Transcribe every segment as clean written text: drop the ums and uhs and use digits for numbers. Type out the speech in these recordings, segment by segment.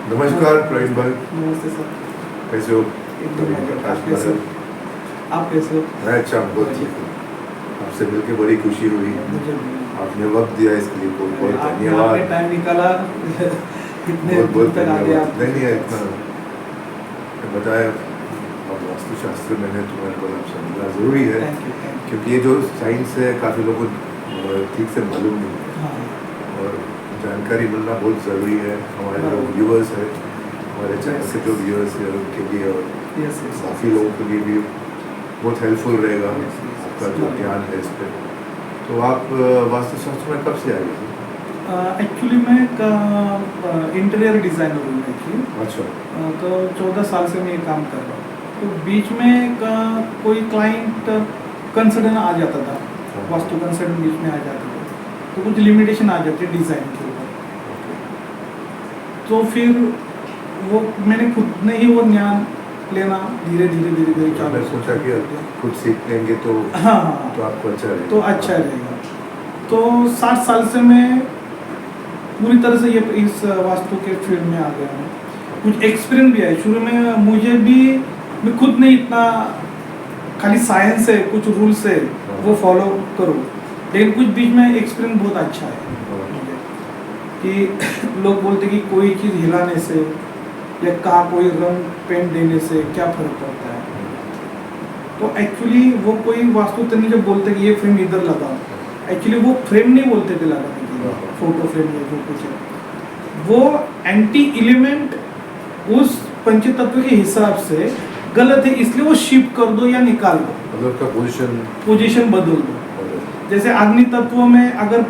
नमस्कार प्रवीण भाई, नमस्ते सर। कैसे हो? एकदम बढ़िया। आप कैसे हो? आप कैसे हो? मैं अच्छा हूँ, बहुत ठीक हूँ। आपसे मिलके बड़ी खुशी हुई। मुझे भी। आपने वक्त दिया इसके लिए बहुत बहुत आपने धन्यवाद। टाइम निकाला इतने बहुत बहुत दूर तक आ गए धन्यवाद। आप। नहीं नहीं, इतना बताया। अब वास्तुशास्त्र में है, तुम्हारे को आप समझना ज़रूरी है, थैंक यू। क्योंकि ये जो साइंस है काफ़ी लोगों को ठीक से मालूम नहीं है, हाँ, और जानकारी मिलना बहुत ज़रूरी है। हमारे जो बराबर। व्यूअर्स हैं, हमारे चैनल के जो व्यूअर्स हैं उनके लिए, और यस यस। काफ़ी लोगों के लिए भी बहुत हेल्पफुल रहेगा Yes, yes, yes. आपका जो ज्ञान है इस पर। तो आप वास्तुशास्त्र में कब से आए थे? एक्चुअली मैं इंटीरियर डिज़ाइनर हूँ एक्चुअली। अच्छा। तो 14 साल से मैं ये काम कर रहा हूँ। तो बीच में कोई क्लाइंट कंसल्टेंट आ जाता था, वास्तु कंसल्टेंट बीच में आ जाता था, तो कुछ लिमिटेशन आ जाती है डिज़ाइन के ऊपर। तो फिर वो मैंने खुद ने ही वो ज्ञान लेना धीरे धीरे चालू मैं सोचा कि खुद सीख लेंगे तो हाँ तो आपको अच्छा रहेगा। तो अच्छा रहेगा। तो 60 साल से मैं पूरी तरह से ये इस वास्तु के फील्ड में आ गया हूँ। कुछ एक्सपीरियंस भी है। शुरू में मुझे भी, मैं खुद नहीं इतना, खाली साइंस है, कुछ रूल्स है वो फॉलो करूँ, लेकिन कुछ बीच में एक्सपीरियंस बहुत अच्छा है मुझे। कि लोग बोलते कि कोई चीज़ हिलाने से या कहा कोई रंग पेंट देने से क्या फर्क पड़ता है। तो एक्चुअली वो कोई वास्तु तकनीक जब बोलते कि ये फ्रेम इधर लगाओ, एक्चुअली वो फ्रेम नहीं बोलते थे लगाने के लिए, फोटो फ्रेम या जो कुछ है, वो एंटी एलिमेंट उस पंचतत्व के हिसाब से गलत है, इसलिए वो शिफ्ट कर दो या निकाल दो, अगर का पोजीशन बदल दो। जैसे अग्नि तत्व में अगर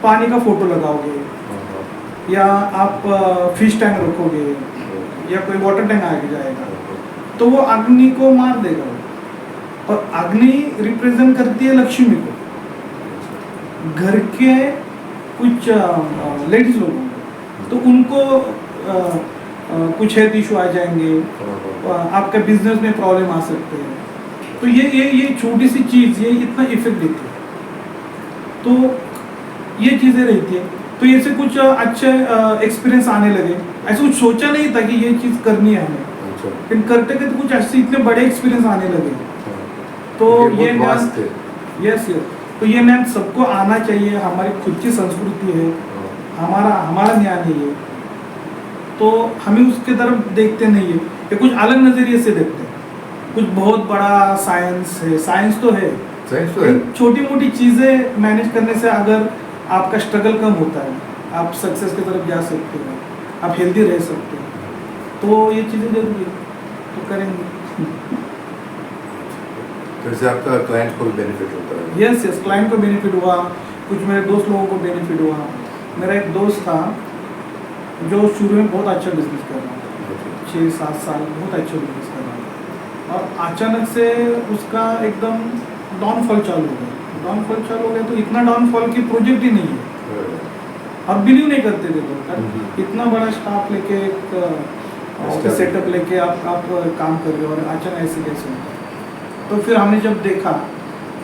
पानी का फोटो लगाओगे, या आप फिश टैंक रखोगे, या कोई वाटर टैंक आगे जाएगा, तो वो अग्नि को मार देगा। और अग्नि रिप्रेजेंट करती है लक्ष्मी को, घर के कुछ लेडीज लोगों को, तो उनको कुछ हेल्थ इशू आ जाएंगे, आपका बिजनेस में प्रॉब्लम आ सकते हैं। तो ये छोटी सी चीज़ ये इतना इफेक्ट देती है। तो ये चीज़ें रहती है। तो ये से कुछ अच्छे एक्सपीरियंस आने लगे। ऐसा कुछ सोचा नहीं था कि ये चीज़ करनी है हमें, लेकिन करते करते कुछ ऐसे इतने बड़े एक्सपीरियंस आने लगे। तो ये यस, तो ये मैम सबको आना चाहिए। हमारी खुद की संस्कृति है, हमारा ज्ञान है ये, तो हमें उसके तरफ देखते नहीं है, ये कुछ अलग नज़रिए से देखते हैं। कुछ बहुत बड़ा साइंस है, साइंस तो है, छोटी मोटी चीज़ें मैनेज करने से अगर आपका स्ट्रगल कम होता है, आप सक्सेस की तरफ जा सकते हो, आप हेल्दी रह सकते हो। तो ये चीज़ें जरूरी है, तो करेंगे। तो इससे आपका क्लाइंट को भी बेनिफिट होता है? यस, क्लाइंट को बेनिफिट हुआ, कुछ मेरे दोस्त लोगों को बेनिफिट हुआ। मेरा एक दोस्त था जो शुरू में बहुत अच्छा बिजनेस कर रहा था, 6-7 साल बहुत अच्छा बिजनेस कर रहा था, और अचानक से उसका एकदम डाउनफॉल चालू हो गया। तो इतना डाउनफॉल की प्रोजेक्ट ही नहीं है। अब बिलीव नहीं करते थे लोग, इतना बड़ा स्टाफ लेके, एक सेटअप लेके आप काम कर रहे हो, और अचानक ऐसे कैसे होता है। तो फिर हमने जब देखा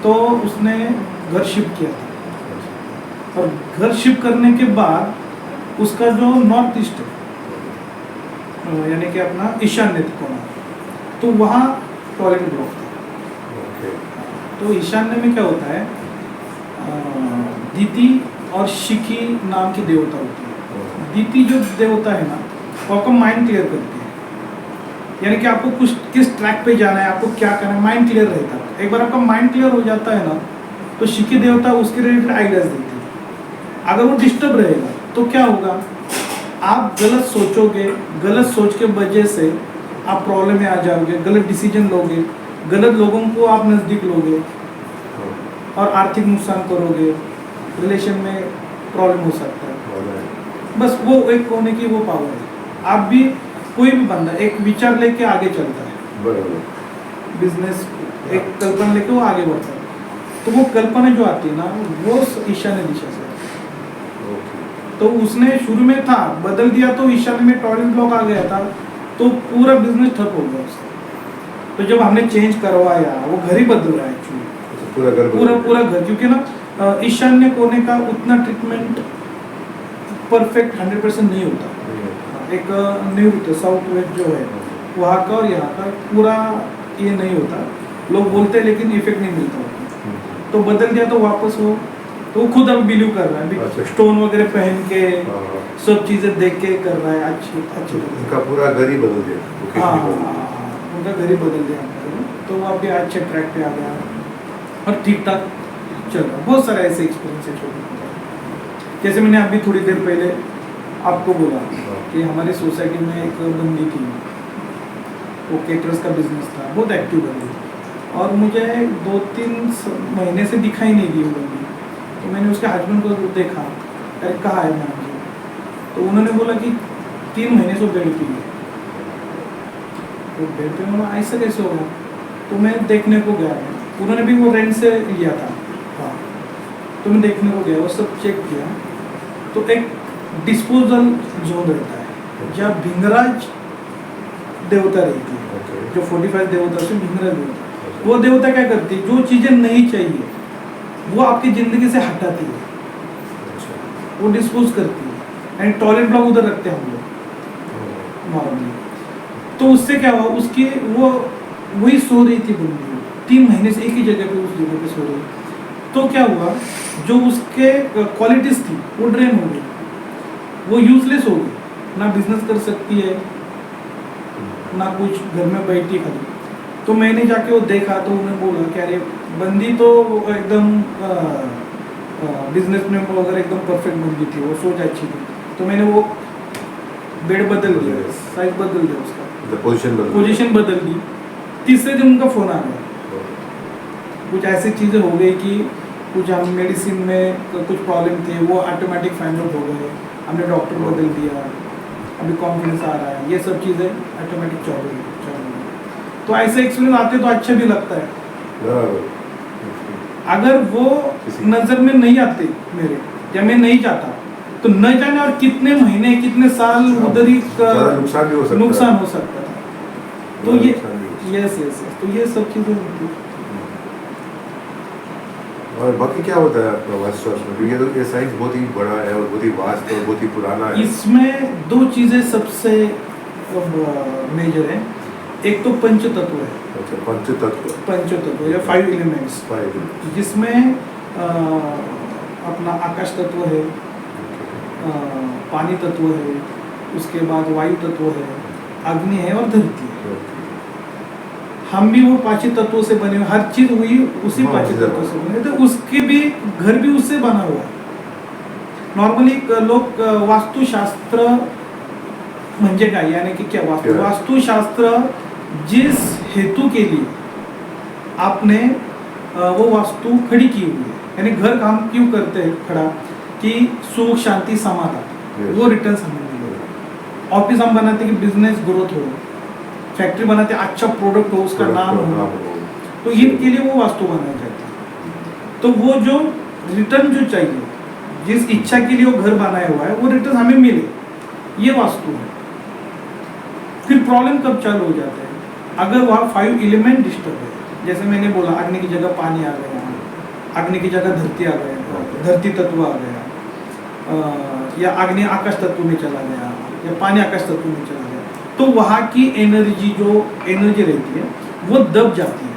तो उसने घर शिफ्ट किया था, और घर शिफ्ट करने के बाद उसका जो नॉर्थ ईस्ट है, यानी कि अपना ईशान्य कोना, तो वहाँ टॉयलेट ब्लॉक था। तो ईशान्य में क्या होता है, दीति और शिखी नाम की देवता होती है। दीति जो देवता है ना, वो आपका माइंड क्लियर करती है, यानी कि आपको कुछ किस ट्रैक पे जाना है, आपको क्या करना है, माइंड क्लियर रहता है। एक बार आपका माइंड क्लियर हो जाता है ना, तो शिखी देवता उसके रिलेटेड आइडियाज देती है। अगर वो डिस्टर्ब रहेगा तो क्या होगा, आप गलत सोचोगे, गलत सोच के वजह से आप प्रॉब्लम में आ जाओगे, गलत डिसीजन लोगे, गलत लोगों को आप नज़दीक लोगे, और आर्थिक नुकसान करोगे, रिलेशन में प्रॉब्लम हो सकता है। बस वो एक होने की वो पावर है। आप भी, कोई भी बंदा एक विचार लेके आगे चलता है, बराबर, बिजनेस एक कल्पना लेके वो आगे बढ़ता है। तो वो कल्पना जो आती है ना, वो ईशान्य दिशा से, तो उसने शुरू में था, बदल दिया तो ईशान्य में टॉयलेट ब्लॉक आ गया था, तो पूरा बिजनेस ठप हो गया उसका। तो जब हमने चेंज करवाया, वो घर ही बदल रहा है एक्चुअली, पूरा घर, क्योंकि ना ईशान्य कोने का उतना ट्रीटमेंट परफेक्ट 100% नहीं होता। एक निवृत्त साउथ वेस्ट जो है वहाँ का और यहाँ का पूरा ये नहीं होता, लोग बोलते हैं लेकिन इफेक्ट नहीं मिलता होता। तो बदल दिया तो वापस वो तो वो खुद अब बिलीव कर रहा है, अच्छा। स्टोन वगैरह पहन के हाँ। सब चीज़ें देख के कर रहा है अच्छी अच्छी तरह से। उनका पूरा घर ही बदल दिया, location हाँ ही बदल हाँ, दिया। हाँ, उनका घर ही बदल दिया हमने, तो वो अभी अच्छे ट्रैक पे आ गया और ठीक ठाक चल रहा है। बहुत सारे ऐसे एक्सपीरियंस है छोटे मोटे। जैसे मैंने अभी थोड़ी देर पहले आपको बोला कि हमारी सोसाइटी में एक बंदी थी, वो केटरर्स का बिजनेस था, बहुत एक्टिव बंदी थी और मुझे 2-3 महीने से दिखाई नहीं दी वो बंदी। तो मैंने उसके हस्बैंड को देखा, अरे कहाँ है मैम जी? तो उन्होंने बोला कि 3 महीने से बेड पे है। तो बेड पे बोला ऐसा कैसे होगा? तो मैं देखने को गया, उन्होंने भी वो रेंट से लिया था। हाँ, तो मैं देखने को गया, वो सब चेक किया। तो एक डिस्पोजल जोन रहता है जहाँ भिंगराज देवता रहती है, जो 45 देवता से भिंगराज देवता। वो देवता क्या करती है, जो चीज़ें नहीं चाहिए वो आपकी ज़िंदगी से हटाती है, वो डिस्पोज करती है। एंड टॉयलेट ब्लॉक उधर रखते हैं हम लोग नॉर्मली। तो उससे क्या हुआ, उसकी वो वही सो रही थी बंदी 3 महीने से एक ही जगह पे, उस जगह पे सो रही। तो क्या हुआ, जो उसके क्वालिटीज़ थी वो ड्रेन हो गई, वो यूजलेस हो गई, ना बिजनेस कर सकती है ना कुछ, घर में बैठी खाली। तो मैंने जाके वो देखा तो उन्हें बोला कि अरे बंदी तो एकदम बिजनेस में वगैरह एकदम परफेक्ट बंदी थी, वो सोच अच्छी थी। तो मैंने वो बेड बदल दिया, साइज बदल दिया, उसका पोजीशन बदल दी। तीसरे दिन उनका फ़ोन आ गया, कुछ ऐसी चीज़ें हो गई कि कुछ हम मेडिसिन में कुछ प्रॉब्लम थे, वो ऑटोमेटिक फाइंड आउट हो गए, हमने डॉक्टर बदल दिया, अभी कॉन्फिडेंस आ रहा है, ये सब चीज़ें ऑटोमेटिक चल रही है। तो ऐसे एक्सपीरियंस आते तो अच्छा भी लगता है। अगर वो नज़र में नहीं आते मेरे, या मैं नहीं जाता, तो न जाने और कितने महीने कितने साल उधर ही नुकसान हो सकता था। तो ये यस, तो ये सब चीज़ें होती हैं। और बाकी क्या होता है आपका वास्तु शास्त्र में? क्योंकि ये साइंस बहुत ही बड़ा है और बहुत ही वास्ट और बहुत ही पुराना है। इसमें 2 चीज़ें सबसे मेजर है। एक तो पंच तत्व है। अच्छा, पंच तत्व या 5 एलिमेंट्स, जिसमें अपना आकाश तत्व है, पानी तत्व है, उसके बाद वायु तत्व है, अग्नि है और धरती है। हम भी वो 5 तत्वों से बने हुए, हर चीज हुई उसी 5 तत्वों से बने, तो उसके भी घर भी उससे बना हुआ है। नॉर्मली लोग वास्तुशास्त्र म्हणजे काय, यानी कि क्या वास्तुशास्त्र जिस हेतु के लिए आपने वो वास्तु खड़ी की हुई है, यानी घर काम क्यों करते हैं खड़ा, कि सुख शांति समाधान, वो रिटर्न्स हमें मिलेगा। ऑफिस हम बनाते कि बिजनेस ग्रोथ हो, फैक्ट्री बनाते अच्छा प्रोडक्ट हो, उसका नाम हो, तो इनके लिए वो वास्तु बनाया जाता है। तो वो जो रिटर्न जो चाहिए, जिस इच्छा के लिए वो घर बनाया हुआ है, वो रिटर्न हमें मिले, ये वास्तु है। फिर प्रॉब्लम कब चालू हो जाता है, अगर वहाँ 5 एलिमेंट डिस्टर्ब है। जैसे मैंने बोला, अग्नि की जगह पानी आ गया, अग्नि की जगह धरती आ गया, धरती तत्व आ गया, या अग्नि आकाश तत्व में चला गया, या पानी आकाश तत्व में चला गया, तो वहाँ की एनर्जी जो एनर्जी रहती है वो दब जाती है।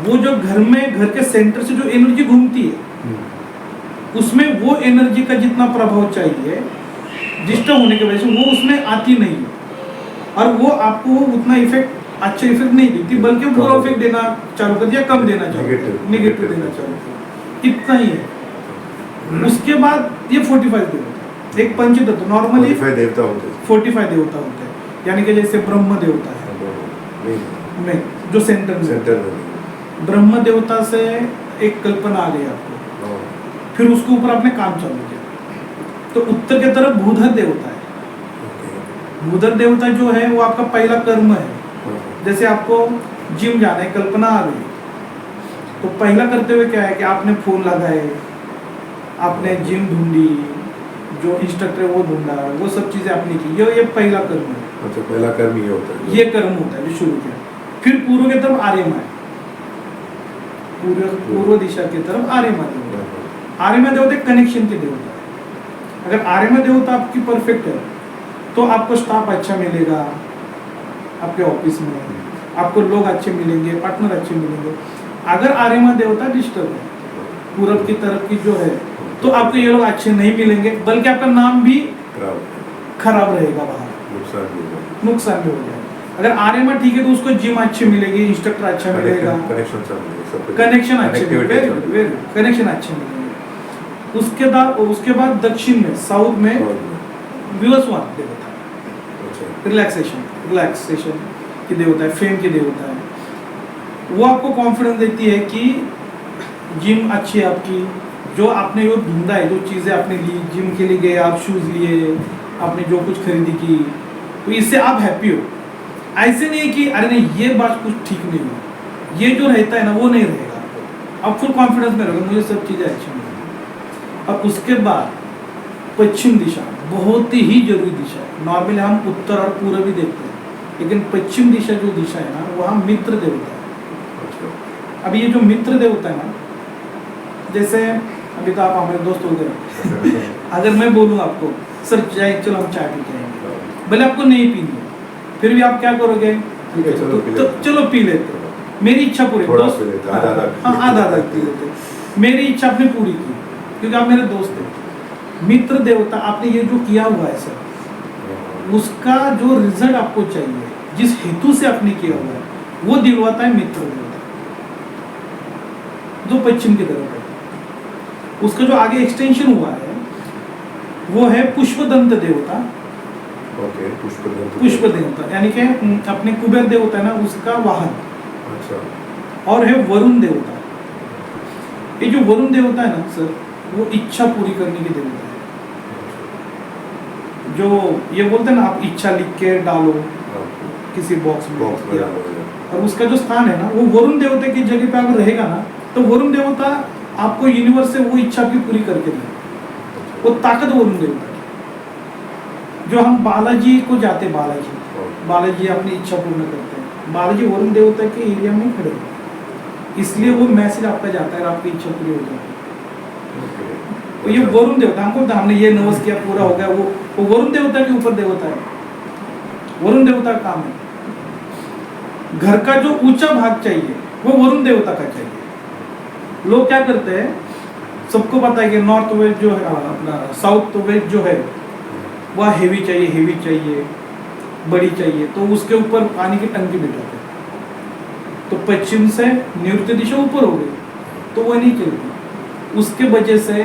वो जो घर में, घर के सेंटर से जो एनर्जी घूमती है, उसमें वो एनर्जी का जितना प्रभाव चाहिए डिस्टर्ब होने की वजह से वो उसमें आती नहीं है, और वो आपको उतना इफेक्ट, अच्छा इफेक्ट नहीं देती, बल्कि बुरा इफेक्ट देना चालू कर दिया, कम देना चालू, नेगेटिव देना चालू कर, इतना ही है। उसके बाद ये 45 देवता, एक पंचतत्व नॉर्मली 45 देवता होते हैं, यानी कि जैसे ब्रह्म देवता है, नहीं जो सेंटर में ब्रह्म देवता से एक कल्पना आ गई आपको, फिर उसके ऊपर आपने काम चालू किया। तो उत्तर की तरफ भूधर देवता है। भूधर देवता जो है वो आपका पहला कर्म है। जैसे आपको जिम जाना है, कल्पना आ गई, तो पहला करते हुए क्या है कि आपने फोन लगाए, आपने जिम ढूंढी, जो इंस्ट्रक्टर है वो ढूंढा, वो सब चीजें आपने की, ये पहला कर्म है। अच्छा, पहला कर्म ये होता है, ये कर्म होता है जो शुरू किया। फिर पूर्व की तरफ आर्यमा है, पूर्व दिशा की तरफ आर्यमा देवता है। आर्यमा देवता कनेक्शन के देवता है। अगर आर्यमा देवता आपकी परफेक्ट है तो आपको स्टाफ अच्छा मिलेगा आपके ऑफिस में, आपको लोग अच्छे मिलेंगे, पार्टनर अच्छे मिलेंगे। अगर आर्यमान देवता डिस्टर्ब है पूरब की तरफ की जो है, तो आपको ये लोग अच्छे नहीं मिलेंगे, बल्कि आपका नाम भी खराब रहेगा, बाहर नुकसान भी हो जाएगा। अगर आर्यमान ठीक है तो उसको जिम अच्छी मिलेगी, इंस्ट्रक्टर अच्छा मिलेगा, कनेक्शन अच्छे मिलेंगे, कनेक्शन अच्छे मिलेंगे। उसके बाद दक्षिण में, साउथ में विवस्वान देवता है, रिलैक्सेशन की देवता है, फेम की देवता है। वो आपको कॉन्फिडेंस देती है कि जिम अच्छी है आपकी, जो आपने वो ढूंढा है, जो चीज़ें आपने ली, जिम के लिए गए आप, शूज़ लिए, आपने जो कुछ खरीदी की, तो इससे आप हैप्पी हो। ऐसे नहीं कि अरे नहीं ये बात कुछ ठीक नहीं हुआ, ये जो रहता है ना वो नहीं रहेगा आपको, आप फुल कॉन्फिडेंस में रहोगे मुझे सब चीज़ें अच्छी मिलेंगी। अब उसके बाद पश्चिम दिशा बहुत ही जरूरी दिशा है। नॉर्मली हम उत्तर और पूर्व भी देखते हैं, लेकिन पश्चिम दिशा जो दिशा है ना, वहाँ मित्र देवता है। अब ये जो मित्र देवता है ना, जैसे अभी तो आप हमारे दोस्त हो गए अगर मैं बोलूँ आपको सर चाय, चलो हम चाय पीते हैं, भले आपको नहीं पीनी, फिर भी आप क्या करोगे, तो चलो पी लेते, मेरी इच्छा पूरी, दोस्त आधा पी लेते, मेरी इच्छा आपने पूरी की क्योंकि आप मेरे दोस्त हैं। मित्र देवता आपने ये जो किया हुआ है सर, उसका जो रिजल्ट आपको चाहिए, जिस हेतु से आपने किया हुआ है, वो दिलवाता है मित्र देवता, जो पश्चिम की तरफ है। उसका जो आगे एक्सटेंशन हुआ है वो है पुष्पदंत देवता। पुष्प देवता यानी कि अपने कुबेर देवता है ना, उसका वाहन। अच्छा। और है वरुण देवता। ये जो वरुण देवता है ना सर, वो इच्छा पूरी करने की देवता है। जो ये बोलते हैं ना, आप इच्छा लिख के डालो किसी बॉक्स में, और उसका जो स्थान है ना, वो वरुण देवता की जगह पे अगर रहेगा ना, तो वरुण देवता आपको यूनिवर्स से वो इच्छा भी पूरी करके देगा। वो ताकत वरुण देवता की। जो हम बालाजी को जाते, बालाजी अपनी इच्छा पूर्ण करते हैं, बालाजी वरुण देवता के एरिया में खड़े हैं, इसलिए वो मैसेज आपका जाता है और आपकी इच्छा पूरी हो जाती है। तो ये वरुण देवता, हमने ये नवस किया पूरा हो गया, वो वरुण देवता के ऊपर देवता है। वरुण देवता का काम है। घर का जो ऊंचा भाग चाहिए वो वरुण देवता का चाहिए। लोग क्या करते हैं, सबको पता है कि नॉर्थ वेस्ट जो है, अपना साउथ वेस्ट जो है वह हेवी चाहिए, बड़ी चाहिए, तो उसके ऊपर पानी की टंकी बिठाते हैं। तो पश्चिम से निवृत्ति दिशा ऊपर हो गई तो वह नहीं चलती, उसके वजह से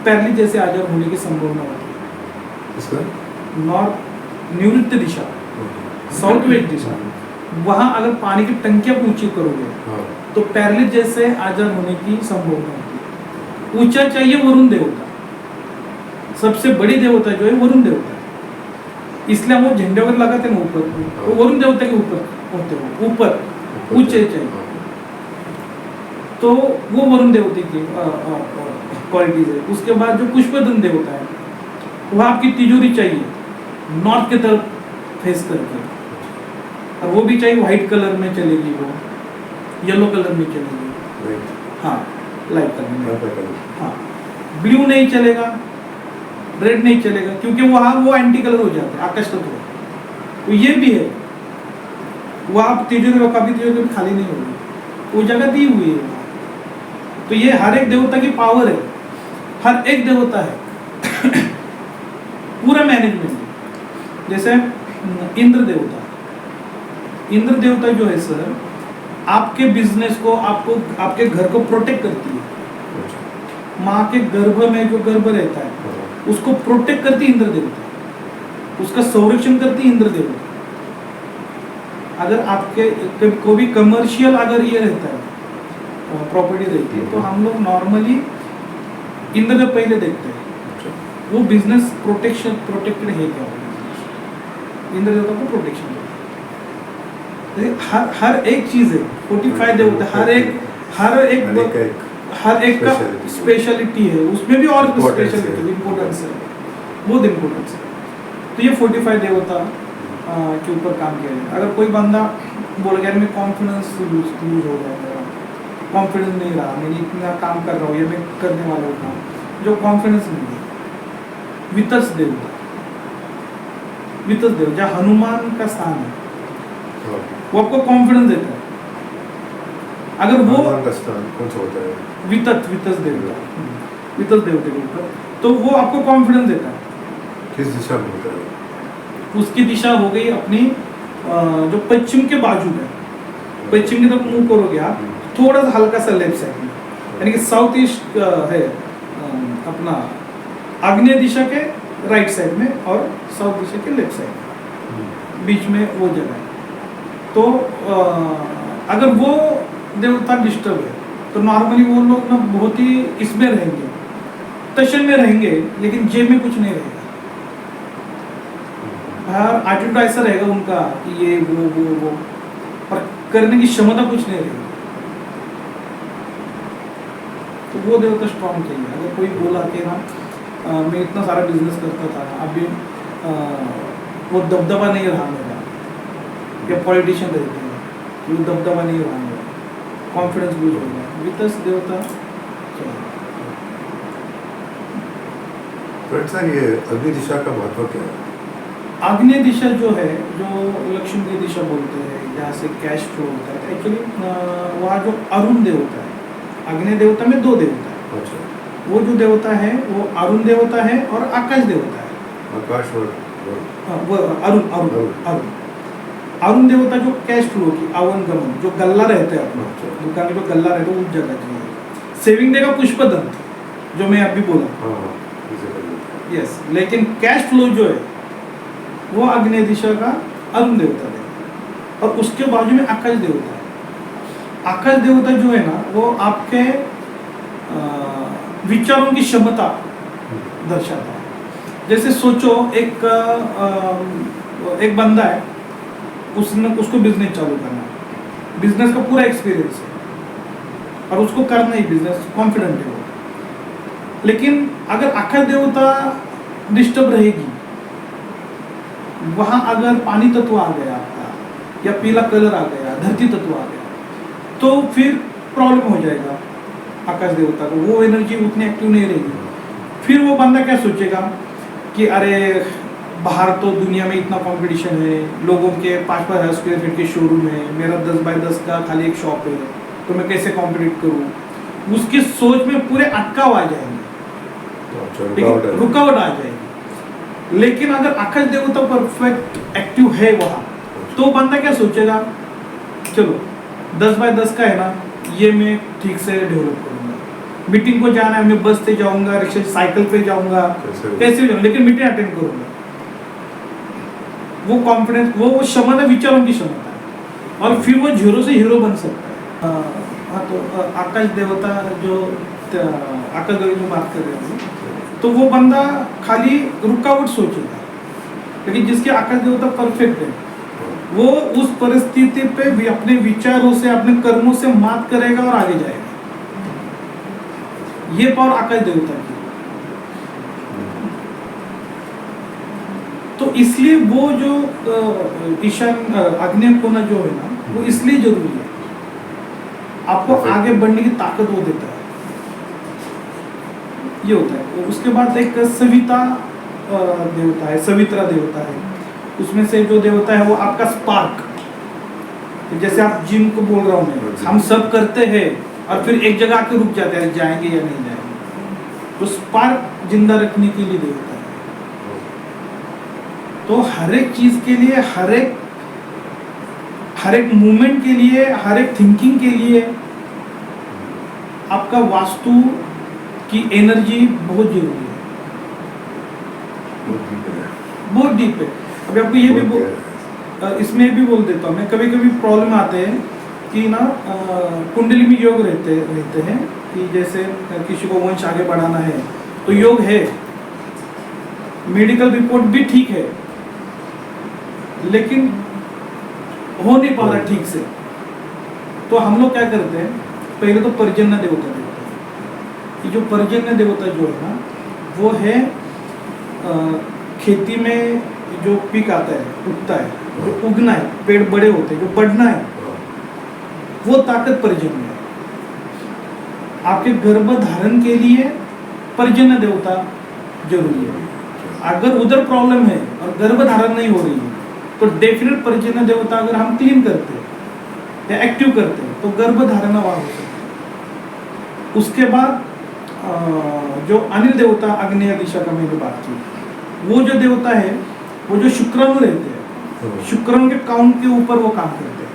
पैरली जैसे आजार होने की संभावना होती है। नॉर्थ निवृत्ति दिशा, साउथ वेस्ट दिशा, वहां अगर पानी की टंकी आप ऊंची करोगे तो पैरलिस जैसे आजार होने की संभावना होती है। ऊंचा चाहिए वरुण देवता, सबसे बड़ी देवता जो है वरुण देवता है, इसलिए हम वो झंडे वगैरह लगाते हैं ऊपर, वो वरुण देवता के ऊपर होते हैं, ऊपर ऊंचे चाहिए, तो वो वरुण देवता की क्वालिटीज है। उसके बाद जो पुष्पदंत देवता है, वह आपकी तिजोरी चाहिए नॉर्थ की तरफ फेस करके, और वो भी चाहिए व्हाइट कलर में चलेगी, वो येलो कलर में चलेगी, हाँ लाइट कलर में, हाँ ब्लू नहीं चलेगा, रेड नहीं चलेगा, क्योंकि वहाँ वो एंटी कलर हो जाता है, आकाश तत्व। तो ये भी है, वो आप तिजोरी कभी तिजोरी खाली नहीं होगी, वो जगह दी हुई है वहाँ। तो ये हर एक देवता की पावर है, हर एक देवता है पूरा मैनेजमेंट है। जैसे इंद्र देवता, इंद्र देवता जो है सर, आपके बिजनेस को, आपको आपके घर को प्रोटेक्ट करती है। माँ के गर्भ में जो गर्भ रहता है उसको प्रोटेक्ट करती इंद्र देवता, उसका संरक्षण करती इंद्र देवता। अगर आपके को भी कमर्शियल अगर ये रहता है, प्रॉपर्टी रहती है, तो हम लोग नॉर्मली इंद्र देव पहले देखते हैं, वो बिजनेस प्रोटेक्टेड है क्या, इंद्र देवता को प्रोटेक्शन देता है। हर एक चीज है, 45 देवता, हर एक का स्पेशलिटी है, उसमें भी और स्पेशलिटी इम्पोर्टेंस है, बहुत इम्पोर्टेंस है। तो ये 45 देवता के ऊपर काम किया जाए। अगर कोई बंदा बोल गया मैं कॉन्फिडेंस लूज हो गया, मेरा कॉन्फिडेंस नहीं रहा, मैं इतना काम कर रहा हूँ या मैं करने वाला हूँ, जो कॉन्फिडेंस नहीं है, वितर्स देवता, वितस देव जहाँ हनुमान का स्थान है हाँ। वो आपको कॉन्फिडेंस देता है। अगर वो हनुमान का स्थान कौन सा होता है? वितस देवता, वितस देवते के ऊपर, तो वो आपको कॉन्फिडेंस देता है। किस दिशा में होता है? उसकी दिशा हो गई अपनी जो पश्चिम के बाजू में, पश्चिम की तरफ मुंह करोगे आप, थोड़ा सा हल्का सा लेफ्ट साइड में, यानी कि साउथ ईस्ट है अपना आग्नेय दिशा के राइट साइड में और साउथ दिशा के लेफ्ट साइड में, बीच में वो जगह है। तो अगर वो देवता डिस्टर्ब है तो नॉर्मली वो लोग ना बहुत ही इसमें रहेंगे, टशन में रहेंगे, लेकिन जेब में कुछ नहीं रहेगा। हर एटीट्यूड ऐसा रहेगा उनका कि ये वो पर करने की क्षमता कुछ नहीं रहेगी। तो वो देवता स्ट्रॉन्ग चाहिए। अगर कोई बोला कि ना मैं इतना सारा बिजनेस करता था, अभी वो दबदबा नहीं रहा मेरा, या पॉलिटिशियन रहते हैं कि वो दबदबा नहीं रहा मेरा, कॉन्फिडेंस लूज हो गया, वितस देवता चाहिए। सर ये अग्नि दिशा का महत्व क्या है? आग्नेय दिशा जो है, जो लक्ष्मी की दिशा बोलते हैं, जहाँ से कैश फ्लो होता है, एक्चुअली वहाँ जो अरुण देवता है, आग्नेय देवता में दो देवता है। अच्छा। वो जो देवता है वो अरुण देवता है और आकाश देवता है। आकाश और वो अरुण अरुण अरुण अरुण देवता जो कैश फ्लो की आवागमन, जो गल्ला रहता है अपना, दुकान में जो गल्ला रहता है उस जगह चाहिए। सेविंग देगा पुष्पदंत, जो मैं अभी बोला, यस। लेकिन कैश फ्लो जो है वो आग्नेय दिशा का अरुण देवता है, और उसके बाजू में आकाश देवता है। आकाश देवता जो है ना वो आपके विचारों की क्षमता दर्शाता है। जैसे सोचो एक बंदा है, उसको बिजनेस चालू करना है, बिजनेस का पूरा एक्सपीरियंस है और उसको करना ही बिजनेस, कॉन्फिडेंट है वो। लेकिन अगर आकाश देवता डिस्टर्ब रहेगी, वहां अगर पानी तत्व आ गया आपका, या पीला कलर आ गया, धरती तत्व आ गया, तो फिर प्रॉब्लम हो जाएगा आकाश देवता को, वो एनर्जी उतनी एक्टिव नहीं रहेगी। फिर वो बंदा क्या सोचेगा कि अरे बाहर तो दुनिया में इतना कंपटीशन है, लोगों के 5,000 स्क्वायर फीट के शोरूम है, मेरा 10 बाय 10 का खाली एक शॉप है, तो मैं कैसे कॉम्पिटिट करूँ। उसकी सोच में पूरे अटकाव आ जाएंगे, रुकावट आ जाएगी। लेकिन अगर आकाश देवता परफेक्ट एक्टिव है वहाँ, तो बंदा क्या सोचेगा, चलो 10 बाय 10 का है ना, ये मैं ठीक से डेवलप करूँगा। मीटिंग को जाना है, मैं बस से जाऊँगा, रिक्शा साइकिल पे जाऊँगा, कैसे भी जाऊँगा, लेकिन मीटिंग अटेंड करूँगा। वो कॉन्फिडेंस, वो क्षमता, विचारों की क्षमता है, और फिर वो जीरो से हीरो बन सकता है। हाँ, तो आकाश देवता जो आकाश देवता की बात कर रहे हैं, तो वो बंदा खाली रुकावट सोचेगा। लेकिन जिसके आकाश देवता परफेक्ट है, वो उस परिस्थिति पे भी अपने विचारों से, अपने कर्मों से मात करेगा और आगे जाएगा। ये पावर आकाश देवता की। तो इसलिए वो जो ईशान आग्नेय कोना जो है ना, वो इसलिए जरूरी है, आपको आगे बढ़ने की ताकत वो देता है। ये होता है। उसके बाद एक सविता देवता है, सवित्रा देवता है। उसमें से जो देवता है वो आपका स्पार्क, जैसे आप जिम को बोल रहा हूँ मैं, हम सब करते हैं और फिर एक जगह आके रुक जाते हैं, जाएंगे या नहीं जाएंगे। तो स्पार्क जिंदा रखने के लिए देवता है। तो हर एक चीज के लिए, हर एक मूवमेंट के लिए, हर एक थिंकिंग के लिए आपका वास्तु की एनर्जी बहुत जरूरी है, बहुत डीप है। अभी आपको ये भी इसमें भी बोल देता हूँ मैं, कभी कभी प्रॉब्लम आते हैं कि ना कुंडली में योग रहते हैं कि जैसे किसी को वंश आगे बढ़ाना है तो योग है, मेडिकल रिपोर्ट भी ठीक है, लेकिन हो नहीं पा रहा ठीक से। तो हम लोग क्या करते हैं, पहले तो पर्जन्य देवता देखते हैं कि जो पर्जन्य देवता जो है ना, वो है खेती में जो पीक आता है, उगता है, जो उगना है, पेड़ बड़े होते हैं, जो बढ़ना है, वो ताकत पर्जन्य है। आपके गर्भ धारण के लिए पर्जन्य देवता जरूरी है। अगर उधर प्रॉब्लम है और गर्भ धारण नहीं हो रही है तो डेफिनेट परिजन्य देवता अगर हम क्लीन करते हैं या एक्टिव करते हैं तो गर्भ धारण वहाँ हो सकती है। उसके बाद जो अनिल देवता आग्नेय दिशा का मैंने बात की, वो जो देवता है वो जो शुक्राणु रहते हैं, शुक्राणु के काउंट के ऊपर वो काम करते हैं।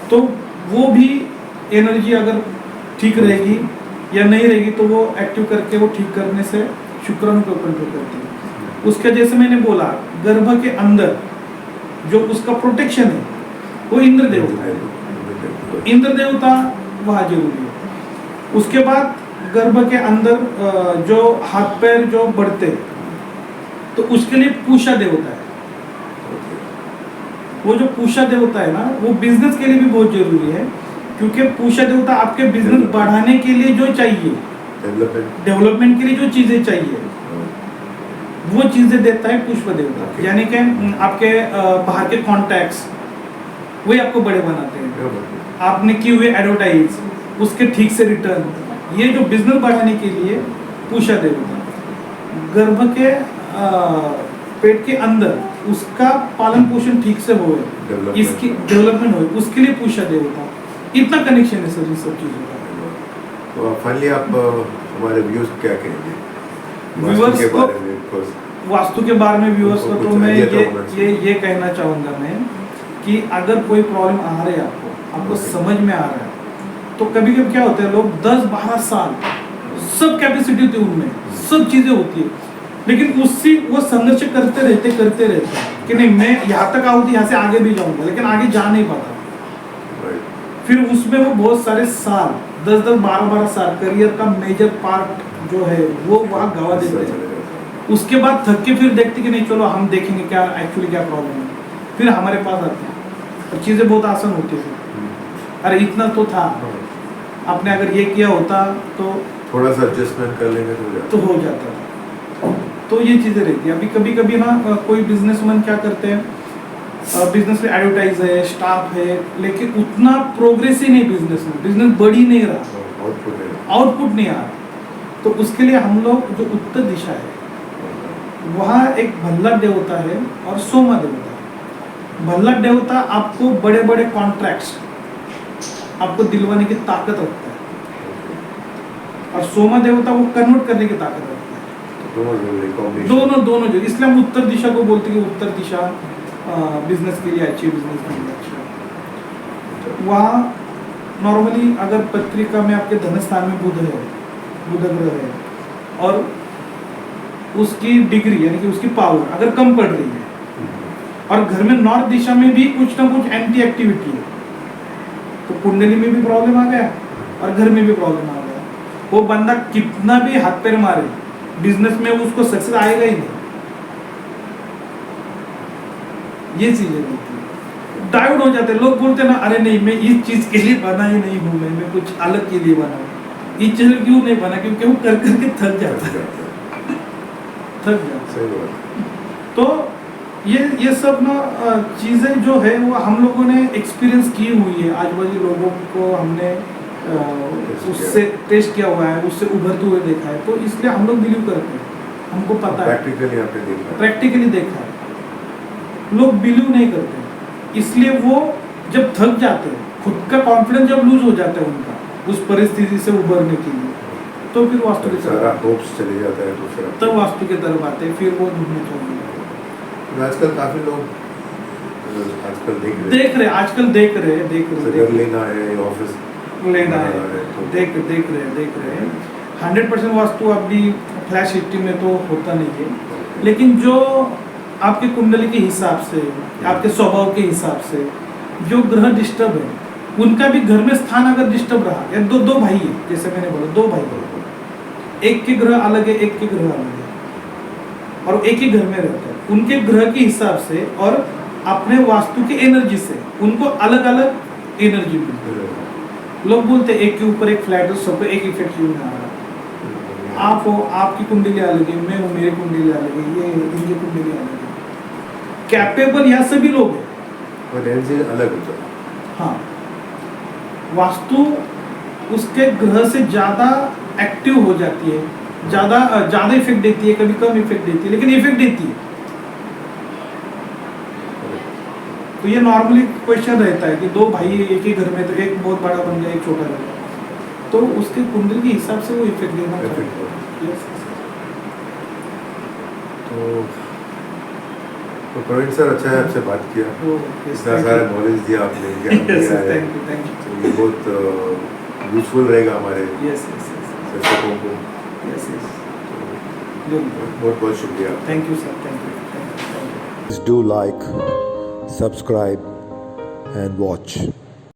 तो वो भी एनर्जी अगर ठीक रहेगी या नहीं रहेगी तो वो एक्टिव करके वो ठीक करने से शुक्राणु को कंट्रोल करती है। उसके जैसे मैंने बोला गर्भ के अंदर जो उसका प्रोटेक्शन है वो इंद्र देवता है, तो इंद्र देवता वहाँ जरूरी है। उसके बाद गर्भ के अंदर जो हाथ पैर जो बढ़ते हैं तो उसके लिए पूषा देवता है। वो जो पूषा देवता है ना वो बिजनेस के लिए भी बहुत जरूरी है, क्योंकि पूषा देवता आपके बिजनेस बढ़ाने के लिए जो चाहिए, डेवलपमेंट के लिए जो चीजें चाहिए वो चीजें देता है पुष्प देवता। यानी कि आपके बाहर के कॉन्टैक्ट्स वही आपको बड़े बनाते हैं, आपने किए हुए एडवर्टाइज उसके ठीक से रिटर्न, ये जो बिजनेस बढ़ाने के लिए पूषा देवता। गर्भ के पेट के अंदर उसका पालन पोषण ठीक से हो, इसकी डेवलपमेंट हो, उसके लिए पूषा देवता। इतना कनेक्शन है सर इन सब चीजों का। तो फाइनली आप हमारे व्यूअर्स क्या कहेंगे व्यूअर्स को Because वास्तु के बारे में व्यूअर्स को तो कुछ मैं idea तो होना चाहिए। ये कहना चाहूँगा मैं कि अगर कोई प्रॉब्लम आ रही है आपको समझ में आ रहा है तो कभी कभी क्या होता है, लोग 10-12 साल सब कैपेसिटी होती है उनमें, सब चीज़ें होती है, लेकिन उससे वो संघर्ष करते रहते हैं कि नहीं मैं यहाँ तक आऊँ तो यहाँ से आगे भी जाऊँगा, लेकिन आगे जा नहीं पाता। फिर उसमें वो बहुत सारे साल 10-12 साल करियर का मेजर पार्ट जो है वो वहाँ गवा देते हैं। उसके बाद थक के फिर देखते कि नहीं चलो हम देखेंगे क्या एक्चुअली क्या प्रॉब्लम है, फिर हमारे पास आते हैं और चीज़ें बहुत आसान होती है। अरे इतना तो था, आपने अगर ये किया होता तो थोड़ा सा एडजस्टमेंट कर लेंगे तो हो जाता था। तो ये चीज़ें रहती है। अभी कभी कभी ना कोई बिजनेसमैन क्या करते हैं, बिजनेस में एडवर्टाइज है, स्टाफ है, लेकिन उतना प्रोग्रेस ही नहीं बिजनेस में, बिजनेस बढ़ ही नहीं रहा, आउटपुट नहीं आ रहा। तो उसके लिए हम लोग जो उत्तर दिशा है वहाँ एक भल्ला देवता है और सोमा देवता है। भल्ला देवता आपको बड़े बड़े कॉन्ट्रैक्ट्स आपको दिलवाने की ताकत रखता है और सोमा देवता वो कन्वर्ट करने की ताकत रखता है। दोनों जो, इसलिए हम उत्तर दिशा को बोलते हैं कि उत्तर दिशा बिजनेस के लिए अच्छी, बिजनेस के लिए अच्छा। वहाँ नॉर्मली अगर पत्रिका में आपके धन स्थान में बुध ग्रह है और उसकी डिग्री यानी कि उसकी पावर अगर कम पड़ रही है और घर में नॉर्थ दिशा में भी कुछ ना कुछ एंटी एक्टिविटी है तो कुंडली में भी प्रॉब्लम आ गया और घर में भी प्रॉब्लम आ गया। वो बंदा कितना भी हाथ पैर मारे बिजनेस में उसको सक्सेस आएगा ही नहीं। ये चीजें होती है, डाउट हो जाते हैं। लोग बोलते हैं ना अरे नहीं मैं इस चीज के लिए बना ही नहीं हूँ, मैं कुछ अलग के लिए बना हूँ। इस चीज क्यों नहीं बना, क्योंकि वो कर करके थक जाता है। तो ये सब ना चीज़ें जो है वो हम लोगों ने एक्सपीरियंस की हुई है, आज बाजू लोगों को हमने उससे टेस्ट किया हुआ है, उससे उभरते हुए देखा है, तो इसलिए हम लोग बिलीव करते हैं, हमको पता है, प्रैक्टिकली देखा है। लोग बिलीव नहीं करते, इसलिए वो जब थक जाते हैं, खुद का कॉन्फिडेंस जब लूज हो जाता है उनका उस परिस्थिति से उभरने के लिए, तो फिर वास्तु की तरफ चले जाता है, तो फिर तब वास्तु की तरफ आते हैं, फिर वो ढूंढने चाहिए। आजकल काफी लोग देख रहे लेना है, ऑफिस लेना है, तो देख रहे हैं। 100% वास्तु अभी फ्लैश हिस्ट्री में तो होता नहीं है, लेकिन जो आपके कुंडली के हिसाब से, आपके स्वभाव के हिसाब से जो ग्रह डिस्टर्ब है, उनका भी घर में स्थान अगर डिस्टर्ब रहा, या दो भाई है, जैसे मैंने बोला 2 भाई है, एक के ग्रह अलग है, एक के ग्रह अलग है और एक ही घर में रहते हैं, उनके ग्रह के हिसाब से और अपने वास्तु की एनर्जी से उनको अलग अलग एनर्जी मिलती है। लोग बोलते हैं एक के ऊपर एक फ्लैट है, सबको एक इफेक्ट क्यों नहीं आ रहा। आप हो, आपकी कुंडली अलग है, मैं हूँ, मेरी कुंडली अलग है, ये इनकी कुंडली अलग है। कैपेबल यहाँ सभी लोग हैं, अलग होता है। हाँ, वास्तु उसके ग्रह से ज़्यादा एक्टिव हो जाती है ज़्यादा इफेक्ट देती है, कभी कम इफेक्ट देती है, लेकिन इफेक्ट देती है। तो ये नॉर्मली क्वेश्चन रहता है कि दो भाई एक ही घर में, तो एक बहुत बड़ा बन गया, एक छोटा बन गया, तो उसके कुंडली के हिसाब से वो इफेक्ट देना Effect चाहिए। तो प्रवीण सर, अच्छा है आपसे बात किया, इतना सारा नॉलेज दिया आपने, ज्ञान दिया है, थैंक तो ये बहुत यूजफुल रहेगा हमारे यू। दर्शकों को। बहुत बहुत शुक्रिया। Thank you sir, thank you. Please do like, subscribe and watch.